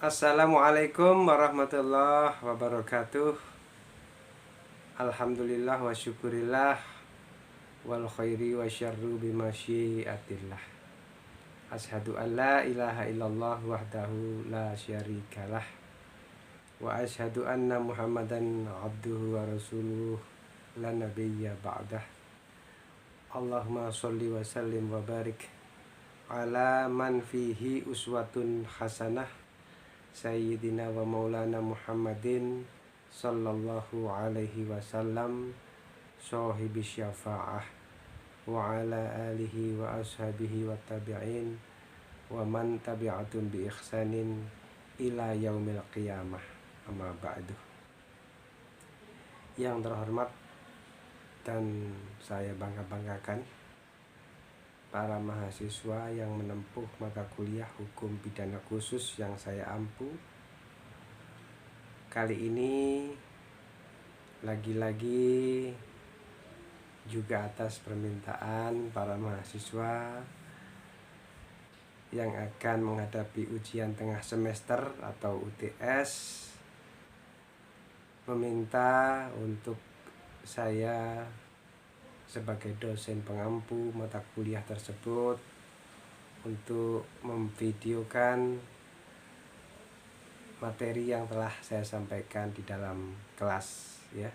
Assalamualaikum warahmatullahi wabarakatuh. Alhamdulillah wa syukurillah wal khairi wa syarru bimasyiatillah. Ashadu an la ilaha illallah wahdahu la syarikalah. Wa ashadu anna muhammadan abduhu wa rasuluh la nabiyya ba'dah. Allahumma sholli wa sallim wa barik ala man fihi uswatun hasanah Sayyidina wa maulana Muhammadin sallallahu alaihi wasallam sahibi syafa'ah wa ala alihi wa ashabihi wa tabi'in wa man tabi'atun bi ihsanin ila yaumil qiyamah, amma ba'du. Yang terhormat dan saya bangga-banggakan para mahasiswa yang menempuh mata kuliah hukum pidana khusus yang saya ampu. Kali ini lagi-lagi juga atas permintaan para mahasiswa yang akan menghadapi ujian tengah semester atau UTS, meminta untuk saya sebagai dosen pengampu mata kuliah tersebut untuk memvideokan materi yang telah saya sampaikan di dalam kelas, ya,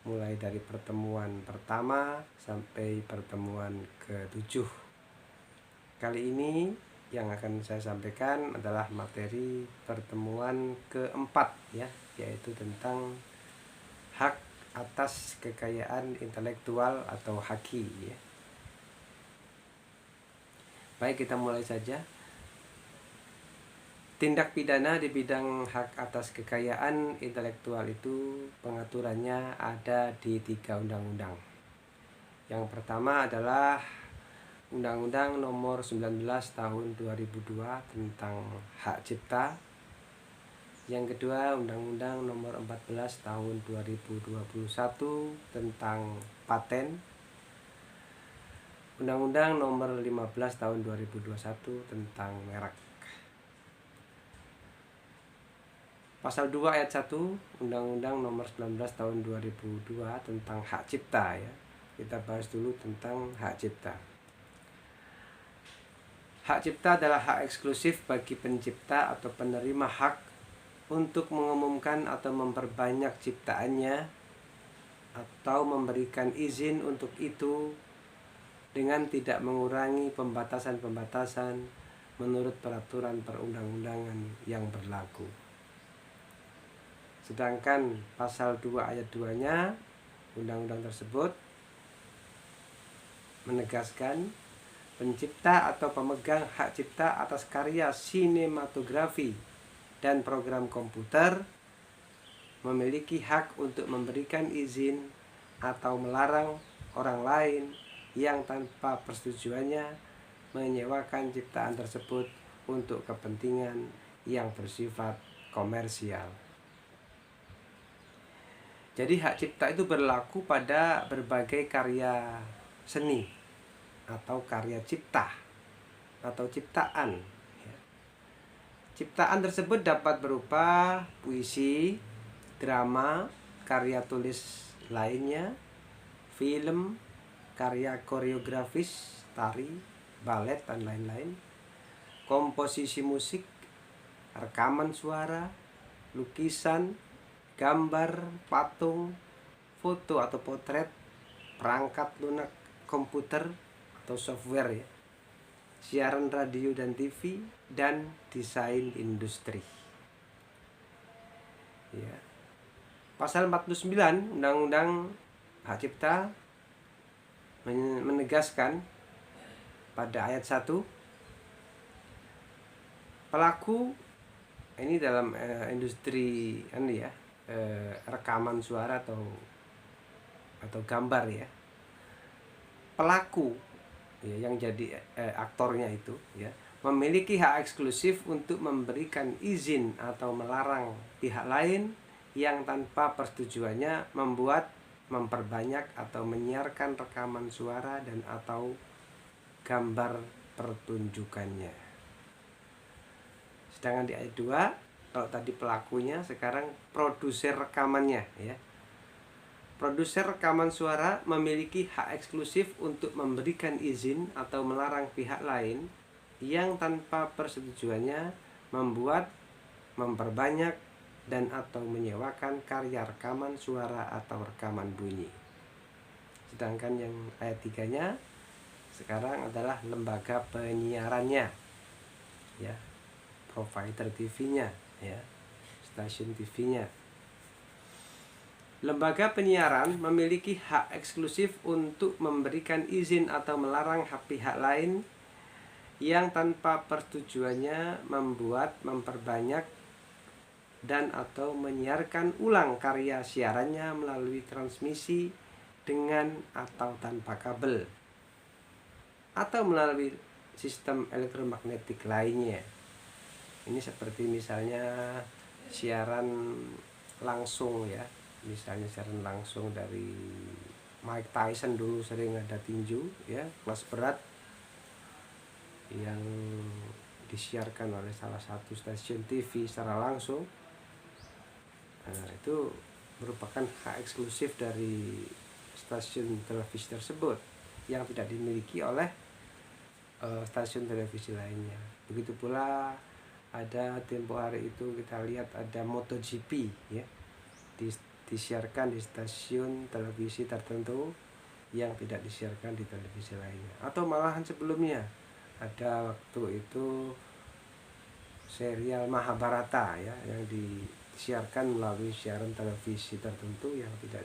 mulai dari pertemuan pertama sampai pertemuan ke-7. Kali ini yang akan saya sampaikan adalah materi pertemuan ke-4, ya, yaitu tentang hak atas kekayaan intelektual atau haki, ya. Baik, kita mulai saja. Tindak pidana di bidang hak atas kekayaan intelektual itu pengaturannya ada di 3 undang-undang. Yang pertama adalah Undang-Undang Nomor 19 Tahun 2002 tentang hak cipta. Yang kedua, Undang-Undang Nomor 14 Tahun 2021 tentang paten. Undang-Undang Nomor 15 Tahun 2021 tentang merek. Pasal 2 ayat 1 Undang-Undang Nomor 19 Tahun 2002 tentang hak cipta, ya. Kita bahas dulu tentang hak cipta. Hak cipta adalah hak eksklusif bagi pencipta atau penerima hak untuk mengumumkan atau memperbanyak ciptaannya atau memberikan izin untuk itu dengan tidak mengurangi pembatasan-pembatasan menurut peraturan perundang-undangan yang berlaku. Sedangkan pasal 2 ayat 2-nya undang-undang tersebut menegaskan pencipta atau pemegang hak cipta atas karya sinematografi dan program komputer memiliki hak untuk memberikan izin atau melarang orang lain yang tanpa persetujuannya menyewakan ciptaan tersebut untuk kepentingan yang bersifat komersial. Jadi hak cipta itu berlaku pada berbagai karya seni atau karya cipta atau ciptaan. Ciptaan tersebut dapat berupa puisi, drama, karya tulis lainnya, film, karya koreografis, tari, balet, dan lain-lain, komposisi musik, rekaman suara, lukisan, gambar, patung, foto atau potret, perangkat lunak komputer atau software, ya, siaran radio dan TV, dan desain industri. Ya. Pasal 49 Undang-Undang Hak Cipta menegaskan pada ayat 1, pelaku ini dalam industri rekaman suara atau gambar, ya, pelaku, ya, yang jadi aktornya itu, ya, memiliki hak eksklusif untuk memberikan izin atau melarang pihak lain yang tanpa persetujuannya membuat, memperbanyak atau menyiarkan rekaman suara dan atau gambar pertunjukannya. Sedangkan di ayat 2, kalau tadi pelakunya, sekarang produser rekamannya ya. Produser rekaman suara memiliki hak eksklusif untuk memberikan izin atau melarang pihak lain yang tanpa persetujuannya membuat, memperbanyak, dan atau menyewakan karya rekaman suara atau rekaman bunyi. Sedangkan yang ayat 3-nya sekarang adalah lembaga penyiarannya ya, provider TV-nya ya, stasiun TV-nya. Lembaga penyiaran memiliki hak eksklusif untuk memberikan izin atau melarang pihak lain yang tanpa persetujuannya membuat, memperbanyak, dan atau menyiarkan ulang karya siarannya melalui transmisi dengan atau tanpa kabel atau melalui sistem elektromagnetik lainnya. Ini seperti misalnya siaran langsung ya, misalnya siaran langsung dari Mike Tyson, dulu sering ada tinju ya, kelas berat yang disiarkan oleh salah satu stasiun TV secara langsung. Nah, itu merupakan hak eksklusif dari stasiun televisi tersebut yang tidak dimiliki oleh stasiun televisi lainnya. Begitu pula ada tempo hari itu kita lihat ada MotoGP ya, disiarkan di stasiun televisi tertentu yang tidak disiarkan di televisi lainnya. Atau malahan sebelumnya ada waktu itu serial Mahabharata ya, yang disiarkan melalui siaran televisi tertentu yang tidak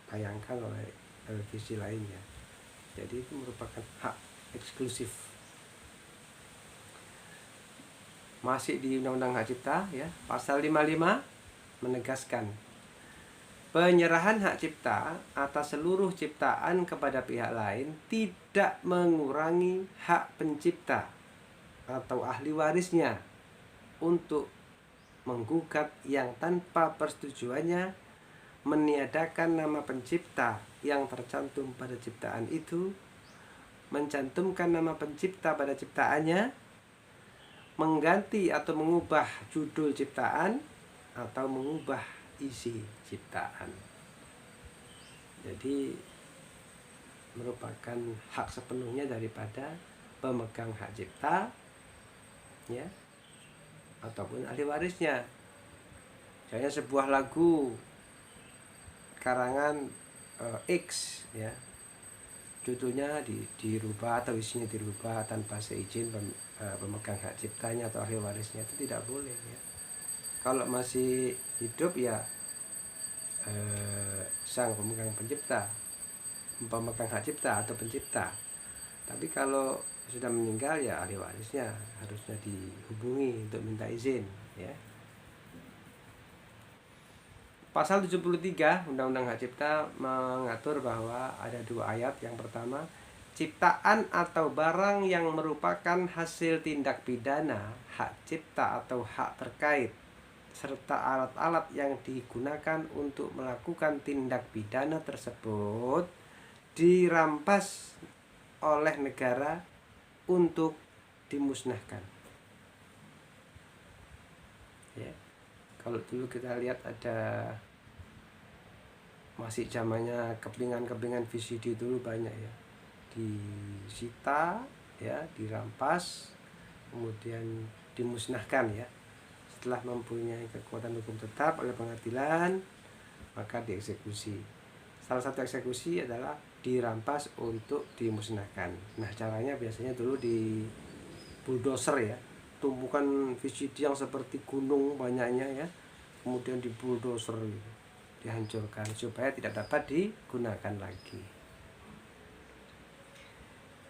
ditayangkan oleh televisi lainnya. Jadi itu merupakan hak eksklusif. Masih di Undang-Undang Hak Cipta ya, pasal 55 menegaskan penyerahan hak cipta atas seluruh ciptaan kepada pihak lain tidak mengurangi hak pencipta atau ahli warisnya untuk menggugat yang tanpa persetujuannya meniadakan nama pencipta yang tercantum pada ciptaan itu, mencantumkan nama pencipta pada ciptaannya, mengganti atau mengubah judul ciptaan, atau mengubah isi ciptaan. Jadi merupakan hak sepenuhnya daripada pemegang hak cipta ya, ataupun ahli warisnya. Misalnya sebuah lagu karangan X ya, judulnya dirubah atau isinya dirubah tanpa seizin pemegang hak ciptanya atau ahli warisnya, itu tidak boleh ya. Kalau masih hidup ya sang pemegang hak cipta atau pencipta. Tapi kalau sudah meninggal ya ahli warisnya harusnya dihubungi untuk minta izin ya. Pasal 73 Undang-Undang Hak Cipta mengatur bahwa ada 2 ayat. Yang pertama, ciptaan atau barang yang merupakan hasil tindak pidana, hak cipta atau hak terkait, serta alat-alat yang digunakan untuk melakukan tindak pidana tersebut dirampas oleh negara untuk dimusnahkan. Ya. Kalau dulu kita lihat ada masih zamannya kepingan-kepingan VCD dulu banyak ya, disita ya, dirampas, kemudian dimusnahkan ya. Setelah mempunyai kekuatan hukum tetap oleh pengadilan, maka dieksekusi. Salah satu eksekusi adalah dirampas untuk dimusnahkan. Nah, caranya biasanya dulu di bulldozer ya, tumpukan VCD yang seperti gunung banyaknya ya, kemudian di bulldozer gitu, dihancurkan supaya tidak dapat digunakan lagi.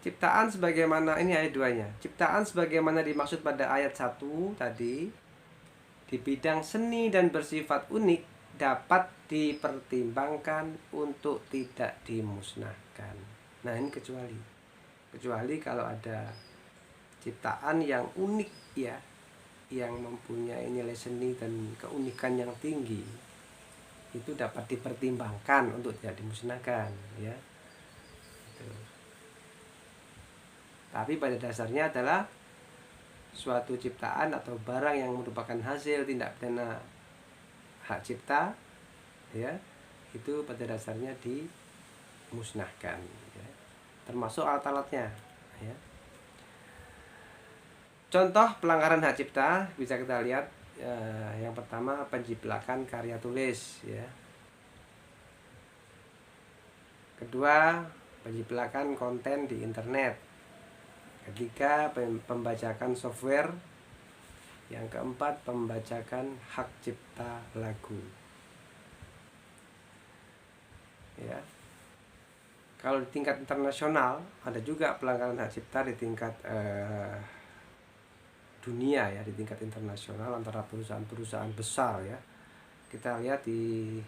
Ciptaan sebagaimana, ini ayat 2-nya. Ciptaan sebagaimana dimaksud pada ayat 1 tadi di bidang seni dan bersifat unik dapat dipertimbangkan untuk tidak dimusnahkan. Nah, ini kecuali kalau ada ciptaan yang unik ya, yang mempunyai nilai seni dan keunikan yang tinggi, itu dapat dipertimbangkan untuk tidak dimusnahkan ya. Tapi pada dasarnya adalah suatu ciptaan atau barang yang merupakan hasil tindak pidana hak cipta, ya, itu pada dasarnya dimusnahkan, ya, termasuk alat-alatnya, ya. Contoh pelanggaran hak cipta bisa kita lihat, yang pertama penjiplakan karya tulis, ya. Kedua, penjiplakan konten di internet. Ketiga, pembajakan software. Yang keempat, pembajakan hak cipta lagu, ya. Kalau di tingkat internasional ada juga pelanggaran hak cipta di tingkat dunia, ya, di tingkat internasional antara perusahaan-perusahaan besar, ya. Kita lihat di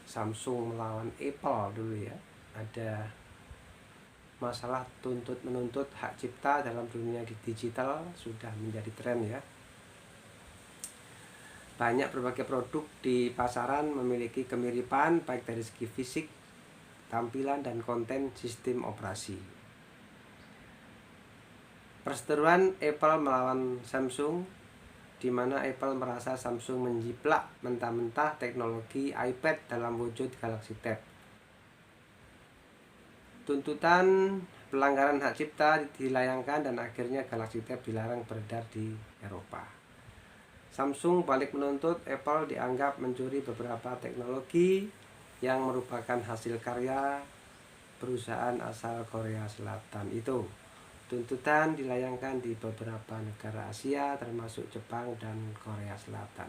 Samsung melawan Apple dulu, ya, ada masalah tuntut menuntut hak cipta dalam dunia digital sudah menjadi tren, ya. Banyak berbagai produk di pasaran memiliki kemiripan baik dari segi fisik, tampilan, dan konten sistem operasi. Perseteruan Apple melawan Samsung, di mana Apple merasa Samsung menjiplak mentah-mentah teknologi iPad dalam wujud Galaxy Tab. Tuntutan pelanggaran hak cipta dilayangkan dan akhirnya Galaxy Tab dilarang beredar di Eropa. Samsung balik menuntut Apple dianggap mencuri beberapa teknologi yang merupakan hasil karya perusahaan asal Korea Selatan itu. Tuntutan dilayangkan di beberapa negara Asia termasuk Jepang dan Korea Selatan.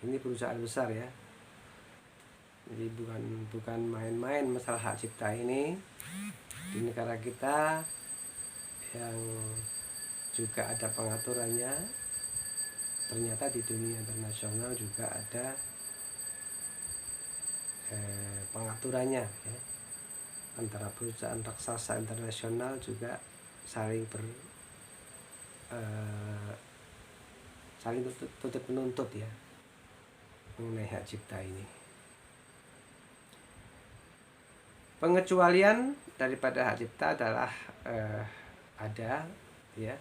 Ini perusahaan besar, ya. Jadi bukan main-main masalah hak cipta ini. Di negara kita yang juga ada pengaturannya, ternyata di dunia internasional juga ada pengaturannya, ya. Antara perusahaan raksasa internasional juga saling tuntut menuntut, ya, mengenai hak cipta ini. Pengecualian daripada hak cipta adalah ada, ya.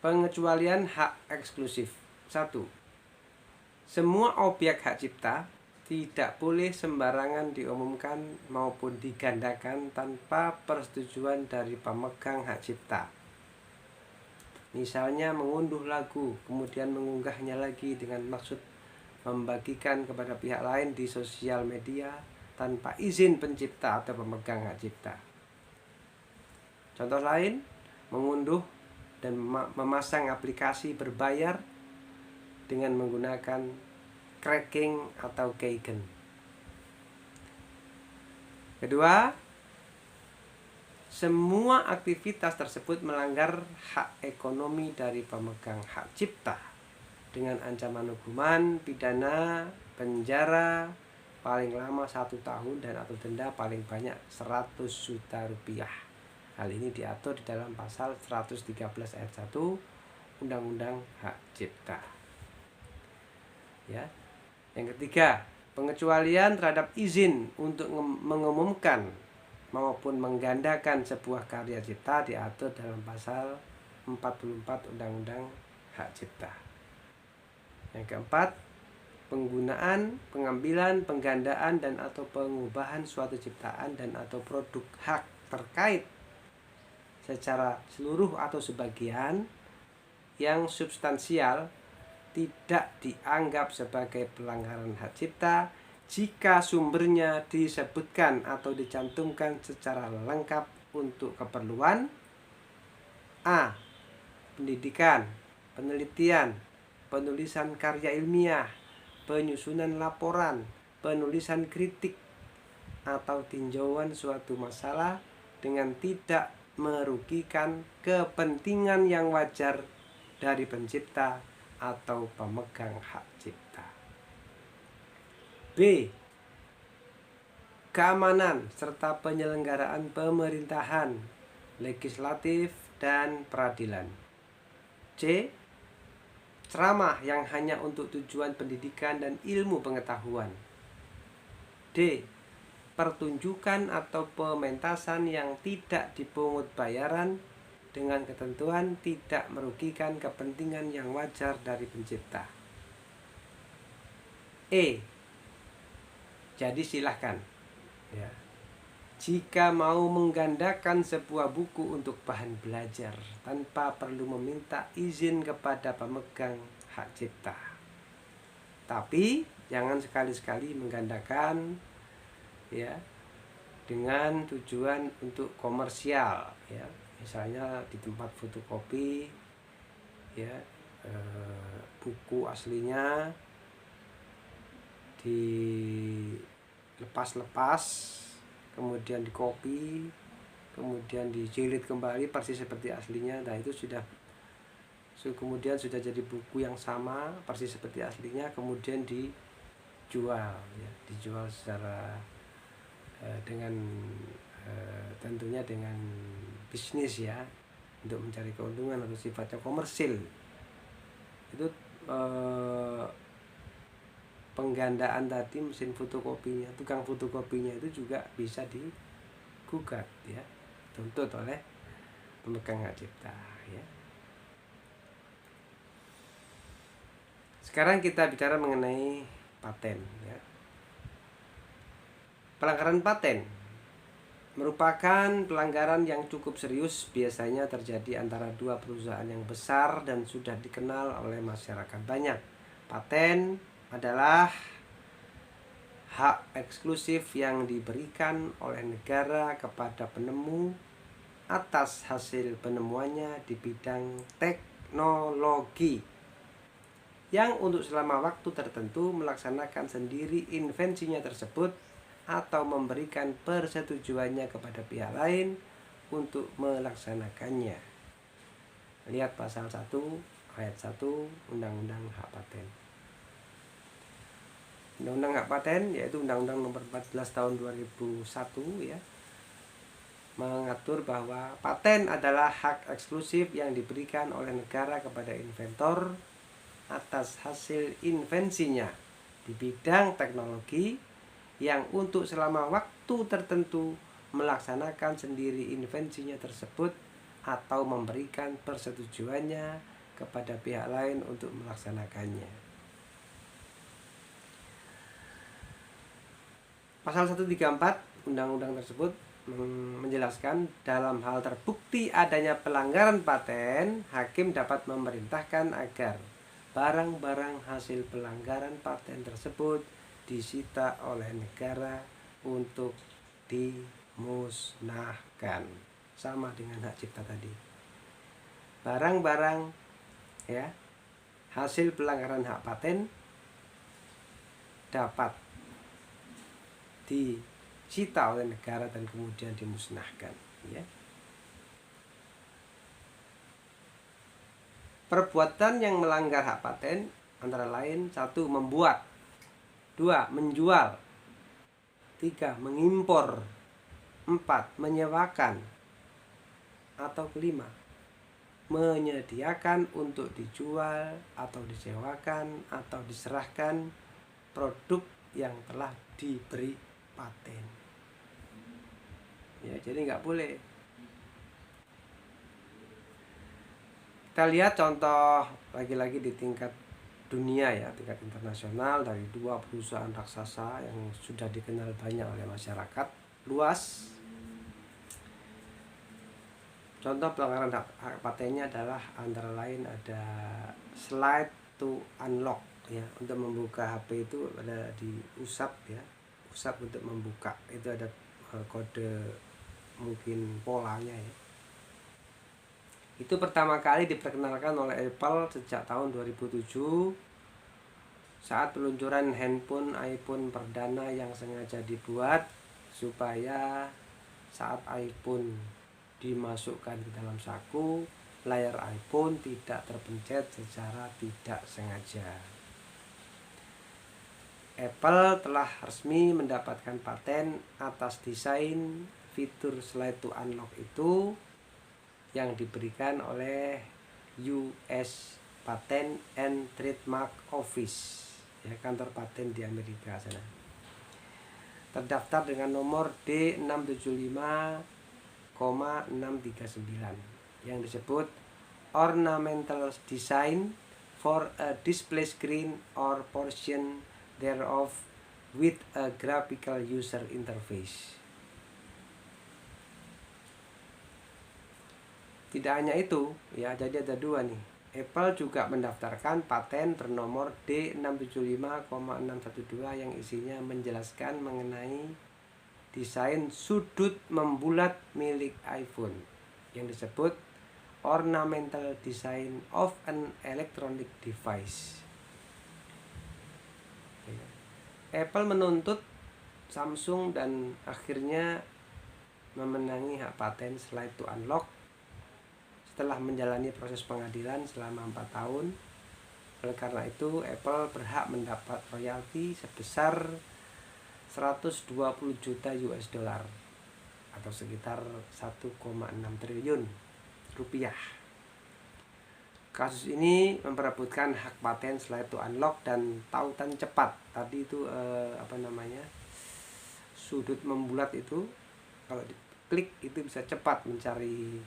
Pengecualian hak eksklusif. 1. Semua objek hak cipta tidak boleh sembarangan diumumkan maupun digandakan tanpa persetujuan dari pemegang hak cipta. Misalnya mengunduh lagu, kemudian mengunggahnya lagi dengan maksud membagikan kepada pihak lain di sosial media tanpa izin pencipta atau pemegang hak cipta. Contoh lain, mengunduh dan memasang aplikasi berbayar dengan menggunakan cracking atau keygen. Kedua, semua aktivitas tersebut melanggar hak ekonomi dari pemegang hak cipta dengan ancaman hukuman pidana penjara paling lama 1 tahun dan atau denda paling banyak 100 juta rupiah. Hal ini diatur di dalam pasal 113 ayat 1 Undang-Undang Hak Cipta, ya. Yang ketiga, pengecualian terhadap izin untuk mengumumkan maupun menggandakan sebuah karya cipta diatur dalam pasal 44 Undang-Undang Hak Cipta. Yang keempat, penggunaan, pengambilan, penggandaan, dan atau pengubahan suatu ciptaan dan atau produk hak terkait secara seluruh atau sebagian yang substansial tidak dianggap sebagai pelanggaran hak cipta jika sumbernya disebutkan atau dicantumkan secara lengkap untuk keperluan A. Pendidikan, penelitian, penulisan karya ilmiah, penyusunan laporan, penulisan kritik, atau tinjauan suatu masalah dengan tidak merugikan kepentingan yang wajar dari pencipta atau pemegang hak cipta. B. Keamanan serta penyelenggaraan pemerintahan, legislatif, dan peradilan. C. Ceramah yang hanya untuk tujuan pendidikan dan ilmu pengetahuan. D. pertunjukan atau pementasan yang tidak dipungut bayaran dengan ketentuan tidak merugikan kepentingan yang wajar dari pencipta. Jadi silahkan ya, jika mau menggandakan sebuah buku untuk bahan belajar tanpa perlu meminta izin kepada pemegang hak cipta. Tapi jangan sekali-sekali menggandakan ya dengan tujuan untuk komersial ya, misalnya di tempat fotokopi ya, buku aslinya dilepas-lepas, kemudian dikopi, kemudian dijilid kembali persis seperti aslinya. Nah itu kemudian sudah jadi buku yang sama persis seperti aslinya, kemudian dijual ya, dijual secara dengan tentunya dengan bisnis ya, untuk mencari keuntungan atau sifatnya komersil. Itu penggandaan tadi mesin fotokopinya, tukang fotokopinya itu juga bisa digugat ya, tuntut oleh pemegang hak cipta ya. Sekarang kita bicara mengenai paten ya. Pelanggaran paten merupakan pelanggaran yang cukup serius, biasanya terjadi antara dua perusahaan yang besar dan sudah dikenal oleh masyarakat banyak. Paten adalah hak eksklusif yang diberikan oleh negara kepada penemu atas hasil penemuannya di bidang teknologi, yang untuk selama waktu tertentu melaksanakan sendiri invensinya tersebut atau memberikan persetujuannya kepada pihak lain untuk melaksanakannya. Lihat pasal 1 ayat 1 Undang-Undang Hak Paten. Undang-Undang Hak Paten yaitu Undang-Undang Nomor 14 Tahun 2001 ya, mengatur bahwa paten adalah hak eksklusif yang diberikan oleh negara kepada inventor atas hasil invensinya di bidang teknologi yang untuk selama waktu tertentu melaksanakan sendiri invensinya tersebut atau memberikan persetujuannya kepada pihak lain untuk melaksanakannya. Pasal 134 undang-undang tersebut menjelaskan dalam hal terbukti adanya pelanggaran paten, hakim dapat memerintahkan agar barang-barang hasil pelanggaran paten tersebut disita oleh negara untuk dimusnahkan, sama dengan hak cipta tadi. Barang-barang ya hasil pelanggaran hak paten dapat disita oleh negara dan kemudian dimusnahkan ya. Perbuatan yang melanggar hak paten antara lain 1. Membuat, 2. Menjual, 3. Mengimpor, 4. Menyewakan, atau kelima menyediakan untuk dijual atau disewakan atau diserahkan produk yang telah diberi paten ya. Jadi nggak boleh. Kita lihat contoh lagi-lagi di tingkat dunia ya, tingkat internasional, dari dua perusahaan raksasa yang sudah dikenal banyak oleh masyarakat luas. Contoh pelanggaran hak patennya adalah antara lain ada slide to unlock ya, untuk membuka HP itu ada di usap ya, usap untuk membuka itu ada kode mungkin polanya ya. Itu pertama kali diperkenalkan oleh Apple sejak tahun 2007 saat peluncuran handphone iPhone perdana yang sengaja dibuat supaya saat iPhone dimasukkan ke dalam saku, layar iPhone tidak terpencet secara tidak sengaja. Apple telah resmi mendapatkan paten atas desain fitur slide to unlock itu yang diberikan oleh US Patent and Trademark Office ya, kantor paten di Amerika sana. terdaftar dengan nomor D675,639 yang disebut ornamental design for a display screen or portion thereof with a graphical user interface. Tidak hanya itu, ya, jadi ada dua nih. Apple juga mendaftarkan paten bernomor D675,612 yang isinya menjelaskan mengenai desain sudut membulat milik iPhone yang disebut ornamental design of an electronic device. Apple menuntut Samsung dan akhirnya memenangi hak paten Slide to Unlock setelah menjalani proses pengadilan selama 4 tahun. Oleh karena itu, Apple berhak mendapat royalti sebesar 120 juta US dollar atau sekitar 1,6 triliun rupiah. Kasus ini memperebutkan hak paten Slide to Unlock dan tautan cepat. Tadi itu sudut membulat itu kalau diklik itu bisa cepat mencari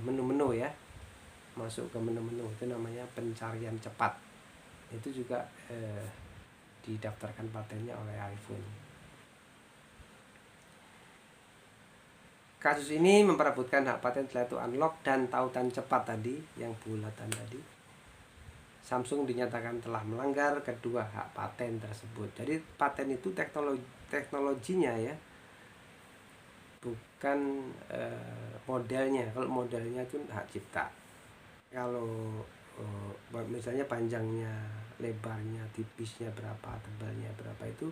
menu-menu, ya, masuk ke menu-menu, itu namanya pencarian cepat. Itu juga didaftarkan patennya oleh iPhone. Kasus ini memperebutkan hak paten Slide to Unlock dan tautan cepat tadi, yang bulatan tadi. Samsung dinyatakan telah melanggar kedua hak paten tersebut. Jadi paten itu teknologinya, ya, bukan modelnya. Kalau modelnya itu hak cipta. Kalau misalnya panjangnya, lebarnya, tipisnya berapa, tebalnya berapa, itu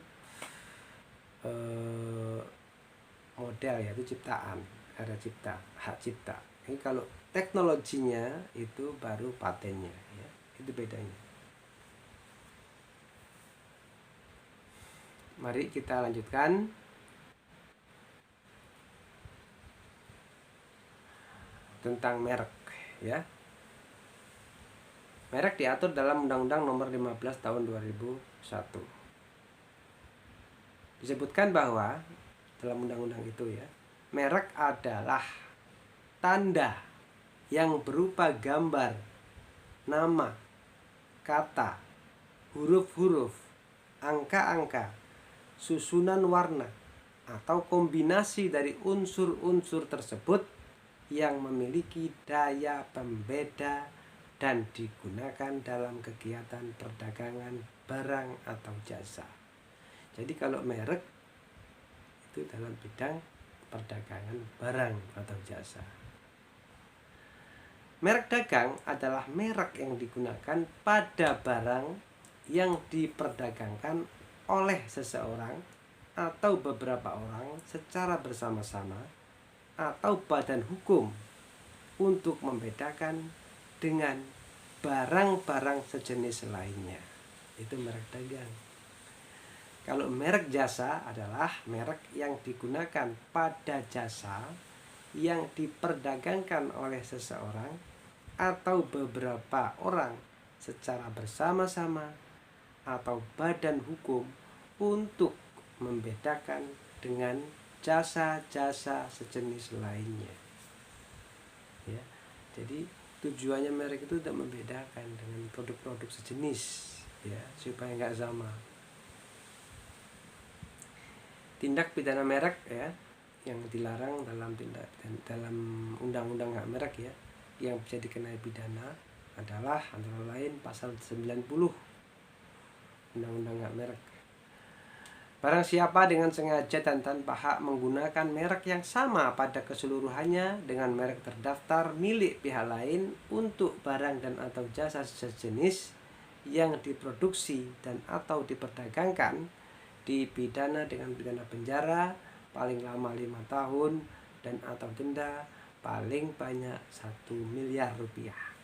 model, ya, itu ciptaan, karya cipta, hak cipta. Ini kalau teknologinya itu baru patennya, ya, itu bedanya. Mari kita lanjutkan. Tentang merek, ya. Merek diatur dalam Undang-Undang Nomor 15 Tahun 2001. Disebutkan bahwa dalam undang-undang itu, ya, merek adalah tanda yang berupa gambar, nama, kata, huruf-huruf, angka-angka, susunan warna, atau kombinasi dari unsur-unsur tersebut yang memiliki daya pembeda dan digunakan dalam kegiatan perdagangan barang atau jasa. Jadi kalau merek itu dalam bidang perdagangan barang atau jasa. Merek dagang adalah merek yang digunakan pada barang yang diperdagangkan oleh seseorang atau beberapa orang secara bersama-sama atau badan hukum untuk membedakan dengan barang-barang sejenis lainnya. Itu merek dagang. Kalau merek jasa adalah merek yang digunakan pada jasa yang diperdagangkan oleh seseorang atau beberapa orang secara bersama-sama atau badan hukum untuk membedakan dengan jasa-jasa sejenis lainnya, ya. Jadi tujuannya merek itu untuk membedakan dengan produk-produk sejenis, ya, supaya nggak sama. Tindak pidana merek, ya, yang dilarang dalam undang-undang hak merek, ya, yang bisa dikenai pidana adalah antara lain pasal 90 undang-undang hak merek. Barang siapa dengan sengaja dan tanpa hak menggunakan merek yang sama pada keseluruhannya dengan merek terdaftar milik pihak lain untuk barang dan atau jasa sejenis yang diproduksi dan atau diperdagangkan, dipidana dengan pidana penjara paling lama 5 tahun dan atau denda paling banyak 1 miliar rupiah.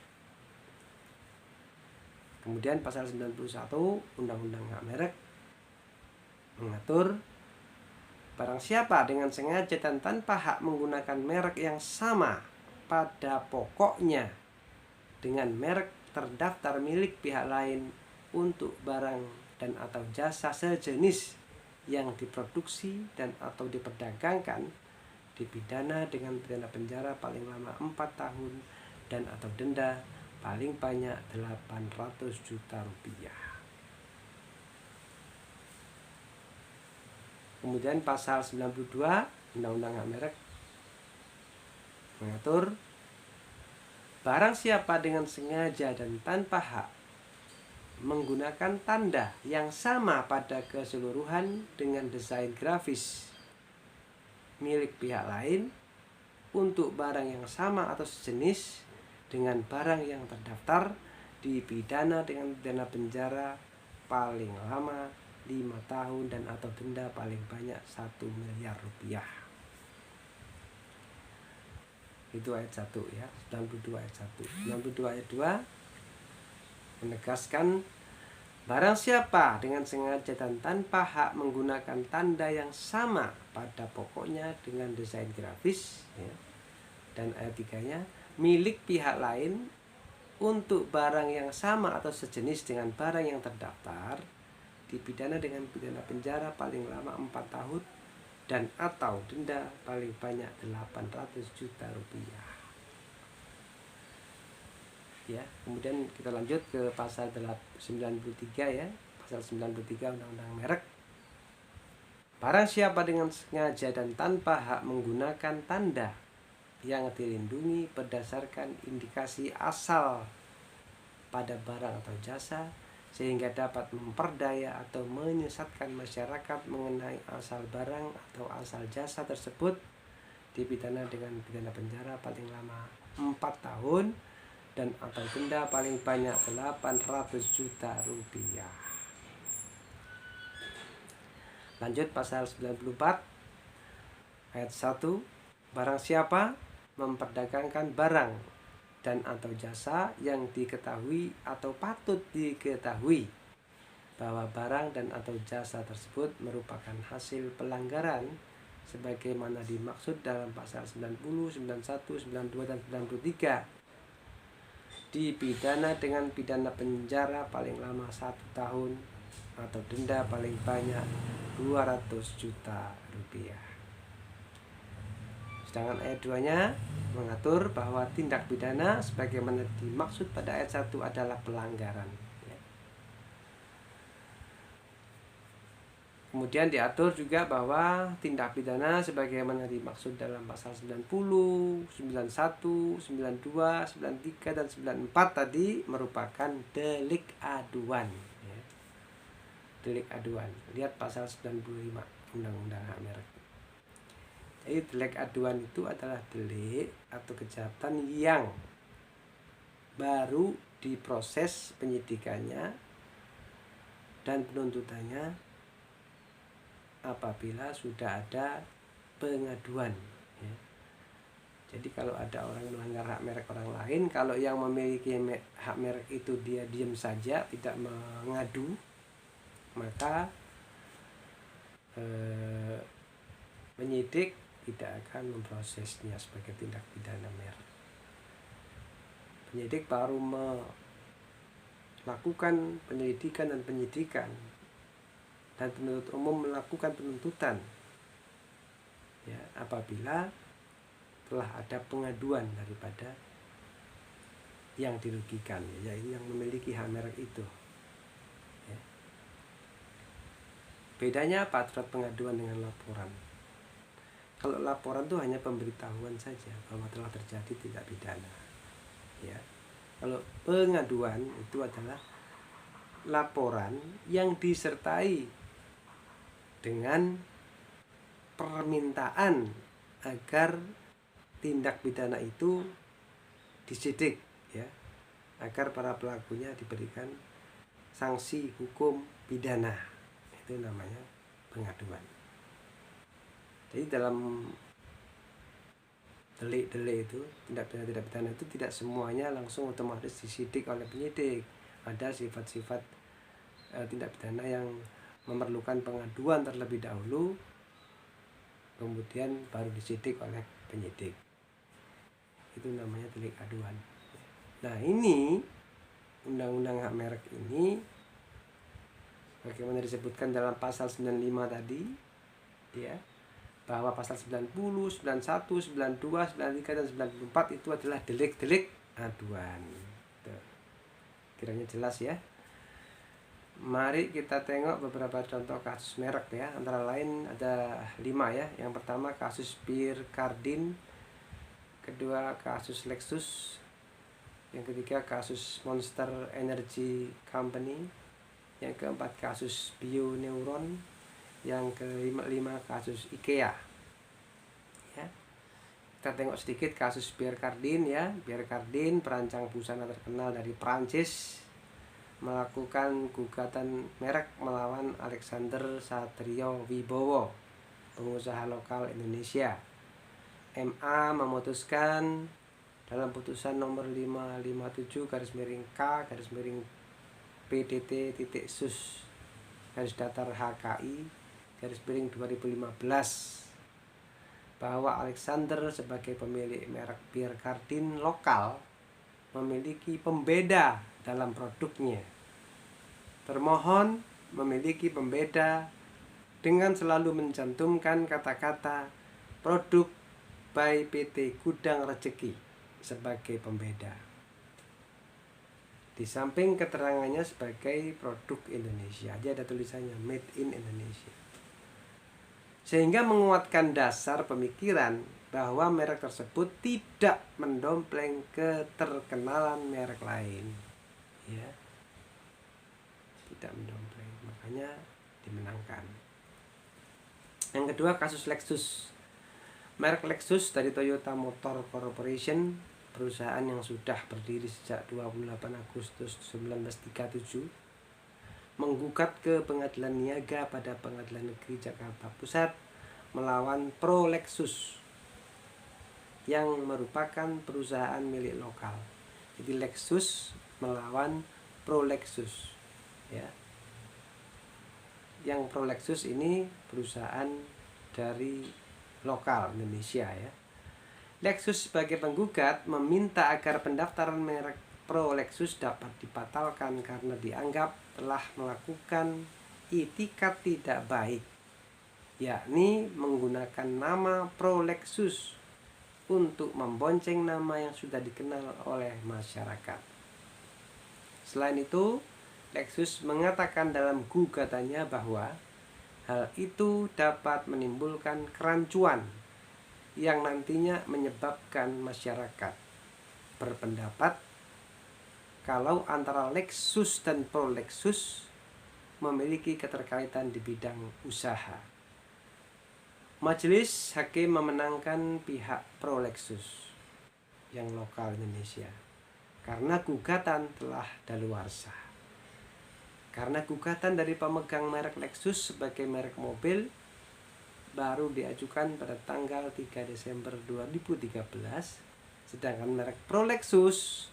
Kemudian pasal 91 Undang-Undang Hak Merek mengatur barang siapa dengan sengaja dan tanpa hak menggunakan merek yang sama pada pokoknya dengan merek terdaftar milik pihak lain untuk barang dan atau jasa sejenis yang diproduksi dan atau diperdagangkan dipidana dengan pidana penjara paling lama 4 tahun dan atau denda paling banyak 800 juta rupiah. Kemudian pasal 92 Undang-Undang Hak Merek mengatur barang siapa dengan sengaja dan tanpa hak menggunakan tanda yang sama pada keseluruhan dengan desain grafis milik pihak lain untuk barang yang sama atau sejenis dengan barang yang terdaftar dipidana dengan pidana penjara paling lama 5 tahun dan atau denda paling banyak 1 miliar rupiah. Itu ayat 1 ya, 92 ayat 1. 92 ayat 2 menegaskan barang siapa dengan sengaja dan tanpa hak menggunakan tanda yang sama pada pokoknya dengan desain grafis ya. Dan ayat 3-nya milik pihak lain untuk barang yang sama atau sejenis dengan barang yang terdaftar dipidana dengan pidana penjara paling lama 4 tahun dan atau denda paling banyak 800 juta rupiah. Ya, kemudian kita lanjut ke pasal 93 ya. Pasal 93 Undang-Undang Merek. Barang siapa dengan sengaja dan tanpa hak menggunakan tanda yang dilindungi berdasarkan indikasi asal pada barang atau jasa sehingga dapat memperdaya atau menyesatkan masyarakat mengenai asal barang atau asal jasa tersebut dipidana dengan pidana penjara paling lama 4 tahun dan atau denda paling banyak 800 juta rupiah. Lanjut pasal 94 ayat 1. Barang siapa memperdagangkan barang dan atau jasa yang diketahui atau patut diketahui bahwa barang dan atau jasa tersebut merupakan hasil pelanggaran sebagaimana dimaksud dalam pasal 90, 91, 92 dan 93 dipidana dengan pidana penjara paling lama 1 tahun atau denda paling banyak 200 juta rupiah. Sedangkan ayat 2-nya mengatur bahwa tindak pidana sebagaimana dimaksud pada ayat 1 adalah pelanggaran. Kemudian diatur juga bahwa tindak pidana sebagaimana dimaksud dalam pasal 90, 91, 92, 93 dan 94 tadi merupakan delik aduan. Delik aduan. Lihat pasal 95 Undang-Undang Hak Merek. Jadi delik aduan itu adalah delik atau kejahatan yang baru diproses penyidikannya dan penuntutannya apabila sudah ada pengaduan ya. Jadi kalau ada orang melanggar hak merek orang lain, kalau yang memiliki hak merek itu dia diam saja tidak mengadu, maka penyidik tidak akan memprosesnya sebagai tindak pidana merek. Penyidik baru melakukan penyelidikan dan penyidikan dan penuntut umum melakukan penuntutan ya, apabila telah ada pengaduan daripada yang dirugikan, yaitu yang memiliki hak merek itu ya. Bedanya apa antara pengaduan dengan laporan? Kalau laporan itu hanya pemberitahuan saja bahwa telah terjadi tindak pidana ya. Kalau pengaduan itu adalah laporan yang disertai dengan permintaan agar tindak pidana itu disidik ya, agar para pelakunya diberikan sanksi hukum pidana. Itu namanya pengaduan. Jadi dalam delik-delik itu, tindak pidana itu tidak semuanya langsung otomatis disidik oleh penyidik. Ada sifat-sifat tindak pidana yang memerlukan pengaduan terlebih dahulu, kemudian baru disidik oleh penyidik. Itu namanya delik aduan. Nah ini Undang-Undang Hak Merek ini Bagaimana disebutkan dalam pasal 95 tadi, ya, bahwa pasal 90, 91, 92, 93 dan 94 itu adalah delik-delik aduan. Tuh. Kiranya jelas ya. Mari kita tengok beberapa contoh kasus merek ya. Antara lain ada 5 ya. Yang pertama kasus Pierre Cardin, kedua kasus Lexus, yang ketiga kasus Monster Energy Company, yang keempat kasus Bioneuron, yang kelima kasus IKEA. Ya. Kita tengok sedikit kasus Pierre Cardin ya. Pierre Cardin, perancang busana terkenal dari Prancis, melakukan gugatan merek melawan Alexander Satrio Wibowo, pengusaha lokal Indonesia. MA memutuskan dalam putusan nomor 557/K/PDT.sus /HKI/2015 bahwa Alexander sebagai pemilik merek Pierre Cardin lokal memiliki pembeda dalam produknya. Termohon memiliki pembeda dengan selalu mencantumkan kata-kata produk by PT Gudang Rejeki sebagai pembeda, di samping keterangannya sebagai produk Indonesia. Aja ada tulisannya Made in Indonesia, sehingga menguatkan dasar pemikiran bahwa merek tersebut tidak mendompleng keterkenalan merek lain, ya, tidak mendompleng, makanya dimenangkan. Yang kedua kasus Lexus. Merek Lexus dari Toyota Motor Corporation, perusahaan yang sudah berdiri sejak 28 Agustus 1937, menggugat ke Pengadilan Niaga pada Pengadilan Negeri Jakarta Pusat melawan Pro Lexus yang merupakan perusahaan milik lokal. Jadi Lexus melawan Pro Lexus, ya. Yang Pro Lexus ini perusahaan dari lokal Indonesia, ya. Lexus sebagai penggugat meminta agar pendaftaran merek Pro Lexus dapat dibatalkan karena dianggap telah melakukan itikat tidak baik, yakni menggunakan nama Pro Lexus untuk membonceng nama yang sudah dikenal oleh masyarakat. Selain itu, Lexus mengatakan dalam gugatannya bahwa hal itu dapat menimbulkan kerancuan yang nantinya menyebabkan masyarakat berpendapat kalau antara Lexus dan Pro Lexus memiliki keterkaitan di bidang usaha. Majelis hakim memenangkan pihak Pro Lexus yang lokal Indonesia karena gugatan telah daluarsa. Karena gugatan dari pemegang merek Lexus sebagai merek mobil baru diajukan pada tanggal 3 Desember 2013, sedangkan merek Pro Lexus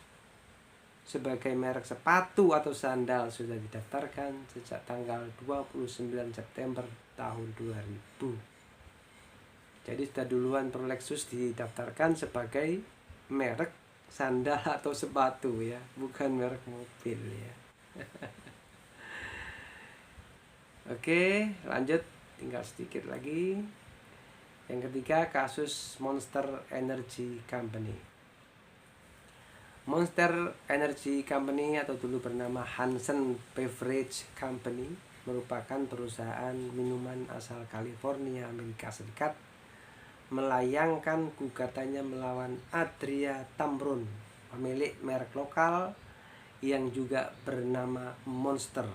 sebagai merek sepatu atau sandal sudah didaftarkan sejak tanggal 29 September tahun 2000. Jadi sudah duluan Pro Lexus didaftarkan sebagai merek sandal atau sepatu, ya, bukan merek mobil, ya. Oke, lanjut, tinggal sedikit lagi. Yang ketiga kasus Monster Energy Company. Monster Energy Company atau dulu bernama Hansen Beverage Company merupakan perusahaan minuman asal California, Amerika Serikat, melayangkan gugatannya melawan Adria Tamron, pemilik merek lokal yang juga bernama Monster,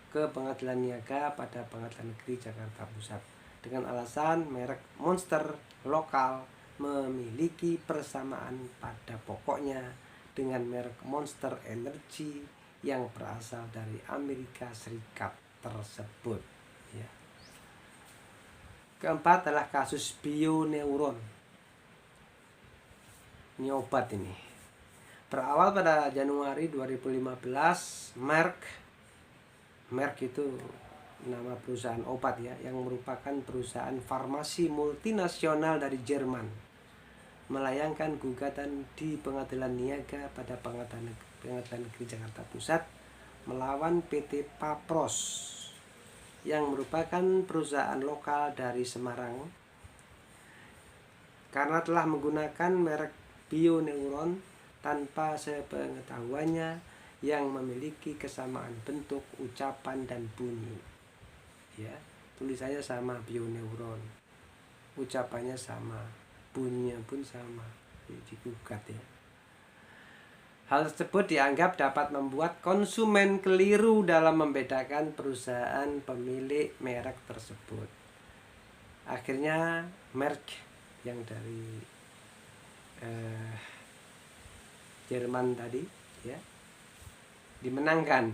ke Pengadilan Niaga pada Pengadilan Negeri Jakarta Pusat dengan alasan merek Monster lokal memiliki persamaan pada pokoknya dengan merek Monster Energy yang berasal dari Amerika Serikat tersebut, ya. Keempat adalah kasus Bioneuron. Ini obat ini. Berawal pada Januari 2015, Merck itu nama perusahaan obat, ya, yang merupakan perusahaan farmasi multinasional dari Jerman, melayangkan gugatan di Pengadilan Niaga pada Pengadilan Negeri Jakarta Pusat melawan PT Papros yang merupakan perusahaan lokal dari Semarang karena telah menggunakan merek Bioneuron tanpa sepengetahuannya yang memiliki kesamaan bentuk, ucapan, dan bunyi. Ya, tulisannya sama Bioneuron, ucapannya sama, bunyinya pun sama, digugat ya. Hal tersebut dianggap dapat membuat konsumen keliru dalam membedakan perusahaan pemilik merek tersebut. Akhirnya merek yang dari Jerman tadi ya dimenangkan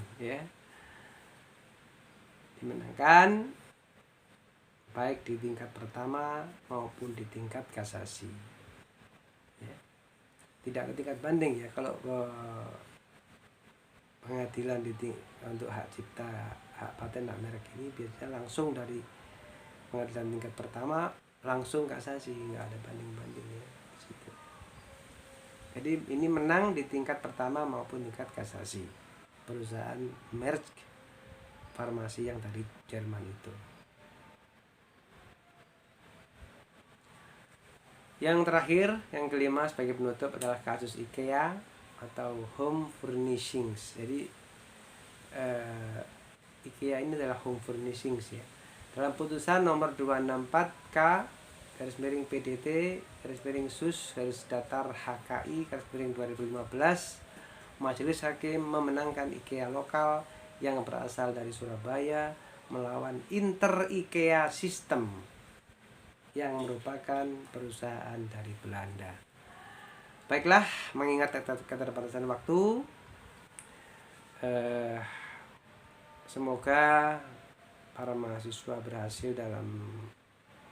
baik di tingkat pertama maupun di tingkat kasasi ya. Tidak ke tingkat banding ya. Kalau pengadilan untuk hak cipta, hak paten, hak merek ini biasanya langsung dari pengadilan tingkat pertama langsung kasasi, nggak ada banding-bandingnya. Jadi ini menang di tingkat pertama maupun tingkat kasasi perusahaan Merck farmasi yang dari Jerman itu. Yang terakhir, yang kelima sebagai penutup adalah kasus IKEA atau home furnishings. Jadi IKEA ini adalah home furnishings ya. Dalam putusan nomor 264 K /PDT /SUS HKI 2015, Majelis Hakim memenangkan IKEA lokal yang berasal dari Surabaya melawan Inter IKEA System yang merupakan perusahaan dari Belanda. Baiklah, mengingat keterbatasan waktu, semoga para mahasiswa berhasil dalam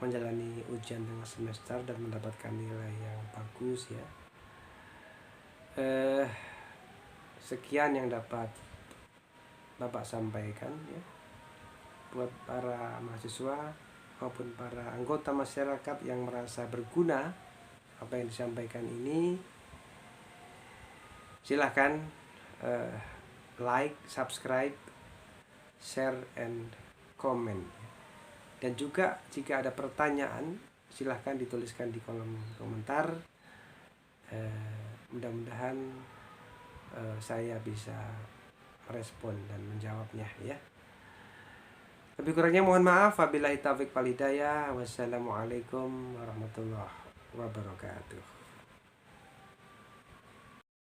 menjalani ujian tengah semester dan mendapatkan nilai yang bagus ya. Sekian yang dapat Bapak sampaikan ya, buat para mahasiswa maupun para anggota masyarakat yang merasa berguna apa yang disampaikan ini. Silahkan like, subscribe, share, and comment. Dan juga jika ada pertanyaan silahkan dituliskan di kolom komentar. Mudah-mudahan saya bisa merespon dan menjawabnya ya. Lebih kurangnya mohon maaf. Wabillahi taufiq wal hidayah. Wassalamualaikum warahmatullahi wabarakatuh.